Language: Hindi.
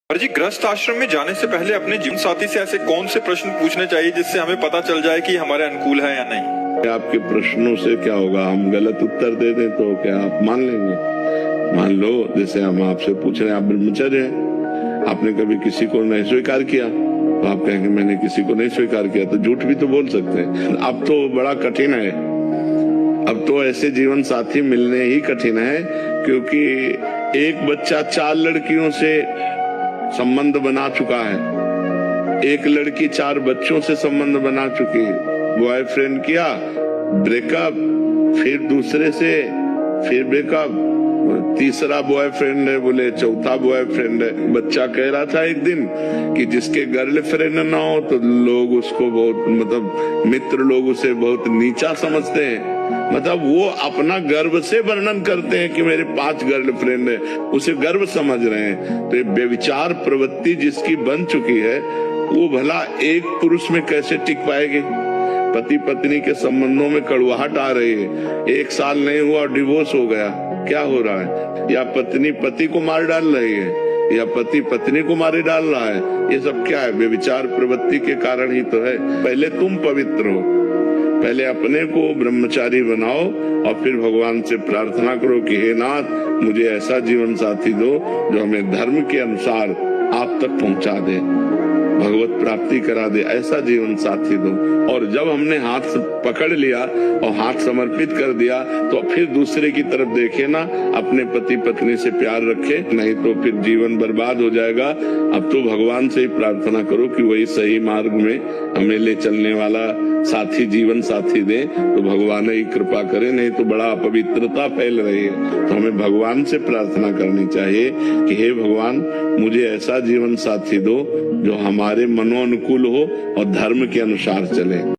और जी, ग्रस्त आश्रम में जाने से पहले अपने जीवन साथी से ऐसे कौन से प्रश्न पूछने चाहिए जिससे हमें पता चल जाए कि हमारे अनुकूल है या नहीं? आपके प्रश्नों से क्या होगा, हम गलत उत्तर दे दें तो क्या आप मान लेंगे? मान लो जैसे हम आपसे पूछ रहे हैं, आप ब्रह्मचर्य हैं, आपने कभी किसी को नहीं स्वीकार किया तो आप कहेंगे मैंने किसी को नहीं स्वीकार किया, तो झूठ भी तो बोल सकते हैं। अब तो बड़ा कठिन है, अब तो ऐसे जीवन साथी मिलने ही कठिन है, क्योंकि एक बच्चा 4 लड़कियों से संबंध बना चुका है, एक लड़की 4 बच्चों से संबंध बना चुकी है। बॉयफ्रेंड किया, ब्रेकअप, फिर दूसरे से फिर ब्रेकअप, तीसरा बॉयफ्रेंड है, बोले चौथा बॉयफ्रेंड है। बच्चा कह रहा था एक दिन कि जिसके गर्लफ्रेंड ना हो तो लोग उसको बहुत, मतलब मित्र लोग उसे बहुत नीचा समझते हैं, मतलब वो अपना गर्व से वर्णन करते हैं कि मेरे 5 गर्लफ्रेंड है, उसे गर्व समझ रहे हैं। तो ये बेविचार प्रवृत्ति जिसकी बन चुकी है, वो भला एक पुरुष में कैसे टिक पाएगी? पति पत्नी के संबंधों में कड़वाहट आ रही है, 1 साल नहीं हुआ और डिवोर्स हो गया, क्या हो रहा है? या पत्नी पति को मार डाल रही है, या पति पत्नी को मारे डाल रहा है, ये सब क्या है? बेविचार प्रवृत्ति के कारण ही तो है। पहले तुम पवित्र हो, पहले अपने को ब्रह्मचारी बनाओ और फिर भगवान से प्रार्थना करो कि हे नाथ, मुझे ऐसा जीवन साथी दो जो हमें धर्म के अनुसार आप तक पहुंचा दे, भगवत प्राप्ति करा दे, ऐसा जीवन साथी दो। और जब हमने हाथ पकड़ लिया और हाथ समर्पित कर दिया तो फिर दूसरे की तरफ देखे ना, अपने पति पत्नी से प्यार रखे, नहीं तो फिर जीवन बर्बाद हो जाएगा। अब तो भगवान से ही प्रार्थना करो कि वही सही मार्ग में हमें ले चलने वाला साथी, जीवन साथी दे, तो भगवान ही कृपा करे, नहीं तो बड़ा अपवित्रता फैल रही है। तो हमें भगवान से प्रार्थना करनी चाहिए कि हे भगवान, मुझे ऐसा जीवन साथी दो जो हमारे मनोनुकूल हो और धर्म के अनुसार चले।